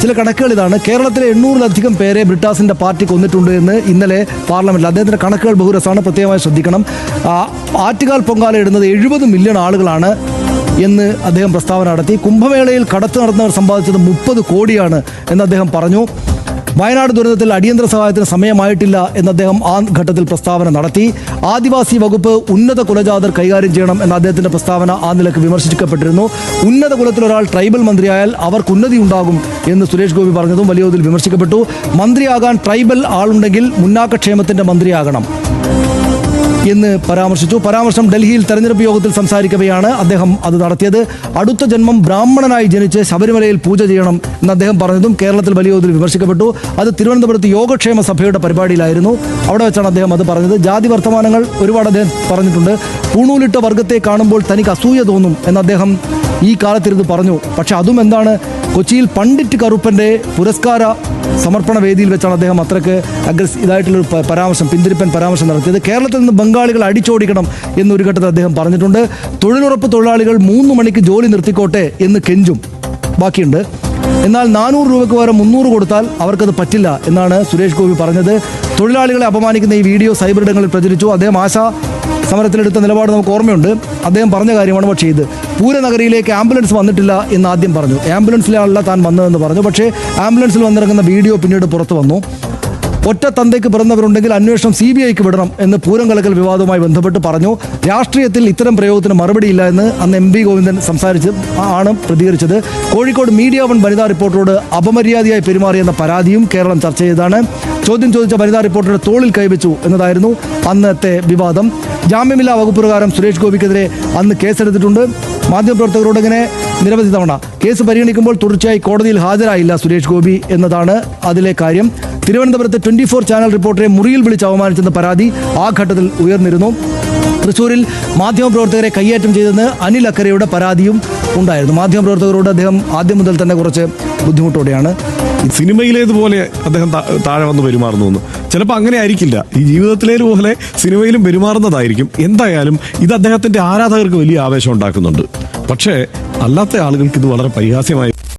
ചില കണക്കുകൾ ഇതാണ്. കേരളത്തിലെ 800-ലധികം പേരെ ബ്രിട്ടാസിന്റെ പാർട്ടി കൊന്നിട്ടുണ്ട് എന്ന് ഇന്നലെ പാർലമെന്റിൽ അദ്ദേഹത്തിന്റെ കണക്കുകൾ ബഹുരസമാണ്, പ്രത്യേകമായി ശ്രദ്ധിക്കണം. ആറ്റുകാൽ പൊങ്കാല ഇടുന്നത് 70 മില്യൺ ആളുകളാണ് എന്ന് അദ്ദേഹം പ്രസ്താവന നടത്തി. കുംഭമേളയിൽ കടത്ത് നടന്നവർ സമ്പാദിച്ചത് 30 കോടിയാണ് എന്ന് അദ്ദേഹം പറഞ്ഞു. വയനാട് ദുരന്തത്തിൽ അടിയന്തര സഹായത്തിന് സമയമായിട്ടില്ല എന്ന് അദ്ദേഹം ആ ഘട്ടത്തിൽ പ്രസ്താവന നടത്തി. ആദിവാസി വകുപ്പ് ഉന്നത കുലജാതർ കൈകാര്യം ചെയ്യണം എന്ന അദ്ദേഹത്തിന്റെ പ്രസ്താവന ആ നിലക്ക് വിമർശിക്കപ്പെട്ടിരുന്നു. ഉന്നത കുലത്തിലൊരാൾ ട്രൈബൽ മന്ത്രിയായാൽ അവർക്ക് ഉന്നതി ഉണ്ടാകും എന്ന് സുരേഷ് ഗോപി പറഞ്ഞതും വലിയ തോതിൽ വിമർശിക്കപ്പെട്ടു. മന്ത്രിയാകാൻ ട്രൈബൽ ആളുണ്ടെങ്കിൽ മുന്നാക്കക്ഷേമത്തിന്റെ മന്ത്രിയാകണം എന്ന് പരാമർശം ഡൽഹിയിൽ തെരഞ്ഞെടുപ്പ് യോഗത്തിൽ സംസാരിക്കവെയാണ് അദ്ദേഹം അത് നടത്തിയത്. അടുത്ത ജന്മം ബ്രാഹ്മണനായി ജനിച്ച് ശബരിമലയിൽ പൂജ ചെയ്യണം എന്ന് അദ്ദേഹം പറഞ്ഞതും കേരളത്തിൽ വലിയ തോതിൽ വിമർശിക്കപ്പെട്ടു. അത് തിരുവനന്തപുരത്ത് യോഗക്ഷേമ സഭയുടെ പരിപാടിയിലായിരുന്നു. അവിടെ വെച്ചാണ് അദ്ദേഹം അത് പറഞ്ഞത്. ജാതി വർത്തമാനങ്ങൾ ഒരുപാട് അദ്ദേഹം പറഞ്ഞിട്ടുണ്ട്. പൂണൂലിട്ട വർഗത്തെ കാണുമ്പോൾ തനിക്ക് അസൂയ തോന്നും എന്ന് അദ്ദേഹം ഈ കാലത്തിരുന്ന് പറഞ്ഞു. പക്ഷെ അതും എന്താണ്, കൊച്ചിയിൽ പണ്ഡിറ്റ് കറുപ്പന്റെ പുരസ്കാര സമർപ്പണ വേദിയിൽ വെച്ചാണ് അദ്ദേഹം അത്രയ്ക്ക് ഇതായിട്ടുള്ളൊരു പിന്തിരിപ്പൻ പരാമർശം നടത്തിയത്. കേരളത്തിൽ നിന്ന് ബംഗാളികൾ അടിച്ചോടിക്കണം എന്നൊരു ഘട്ടത്തിൽ അദ്ദേഹം പറഞ്ഞിട്ടുണ്ട്. തൊഴിലുറപ്പ് തൊഴിലാളികൾ 3 മണിക്ക് ജോലി നിർത്തിക്കോട്ടെ എന്ന് കെഞ്ചും. ബാക്കിയുണ്ട്. എന്നാൽ 400 രൂപയ്ക്ക് പകരം 300 കൊടുത്താൽ അവർക്കത് പറ്റില്ല എന്നാണ് സുരേഷ് ഗോപി പറഞ്ഞത്. തൊഴിലാളികളെ അപമാനിക്കുന്ന ഈ വീഡിയോ സൈബർ ഇടങ്ങളിൽ പ്രചരിച്ചു. അദ്ദേഹം ആശാ സമരത്തിലെടുത്ത നിലപാട് നമുക്ക് ഓർമ്മയുണ്ട്. അദ്ദേഹം പറഞ്ഞ കാര്യമാണ്. പക്ഷേ ഇത് പൂരനഗരിയിലേക്ക് ആംബുലൻസ് വന്നിട്ടില്ല എന്ന് ആദ്യം പറഞ്ഞു. ആംബുലൻസിലാണല്ല താൻ വന്നതെന്ന് പറഞ്ഞു. പക്ഷേ ആംബുലൻസിൽ വന്നിറങ്ങുന്ന വീഡിയോ പിന്നീട് പുറത്തു വന്നു. ഒറ്റ തന്തയ്ക്ക് പിറന്നവരുണ്ടെങ്കിൽ അന്വേഷണം CBIക്ക് വിടണം എന്ന് പൂരം കലക്കൽ വിവാദവുമായി ബന്ധപ്പെട്ട് പറഞ്ഞു. രാഷ്ട്രീയത്തിൽ ഇത്തരം പ്രയോഗത്തിന് മറുപടിയില്ല എന്ന് അന്ന് MP ഗോവിന്ദൻ പ്രതികരിച്ചത്. കോഴിക്കോട് മീഡിയ 1 വനിതാ റിപ്പോർട്ടറോട് അപമര്യാദയായി പെരുമാറിയെന്ന പരാതിയും കേരളം ചർച്ച ചെയ്തതാണ്. ചോദ്യം ചോദിച്ച വനിതാ റിപ്പോർട്ടറുടെ തോളിൽ കൈവച്ചു എന്നതായിരുന്നു അന്നത്തെ വിവാദം. ജാമ്യമില്ലാ വകുപ്പ് പ്രകാരം സുരേഷ് ഗോപിക്കെതിരെ അന്ന് കേസെടുത്തിട്ടുണ്ട്. മാധ്യമപ്രവർത്തകരോട് ഇങ്ങനെ നിരവധി തവണ കേസ് പരിഗണിക്കുമ്പോൾ തുടർച്ചയായി കോടതിയിൽ ഹാജരായില്ല സുരേഷ് ഗോപി എന്നതാണ് അതിലെ കാര്യം. തിരുവനന്തപുരത്ത് 24 ചാനൽ റിപ്പോർട്ടറെ മുറിയിൽ വിളിച്ച് അവമാനിച്ചെന്ന പരാതി ആ ഘട്ടത്തിൽ ഉയർന്നിരുന്നു. തൃശ്ശൂരിൽ മാധ്യമപ്രവർത്തകരെ കയ്യേറ്റം ചെയ്തെന്ന് അനിൽ അക്കരയുടെ പരാതിയും ഉണ്ടായിരുന്നു. മാധ്യമപ്രവർത്തകരോട് അദ്ദേഹം ആദ്യം മുതൽ തന്നെ കുറച്ച് ബുദ്ധിമുട്ടോടെയാണ്. സിനിമയിലേതുപോലെ അദ്ദേഹം താഴെ വന്ന് പെരുമാറുന്നു. ചിലപ്പോൾ അങ്ങനെ ആയിരിക്കില്ല, ഈ ജീവിതത്തിലേതുപോലെ സിനിമയിലും പെരുമാറുന്നതായിരിക്കും. എന്തായാലും ഇത് അദ്ദേഹത്തിന്റെ ആരാധകർക്ക് വലിയ ആവേശം ഉണ്ടാക്കുന്നുണ്ട്. പക്ഷേ അല്ലാത്ത ആളുകൾക്ക് ഇത് വളരെ പരിഹാസ്യമായി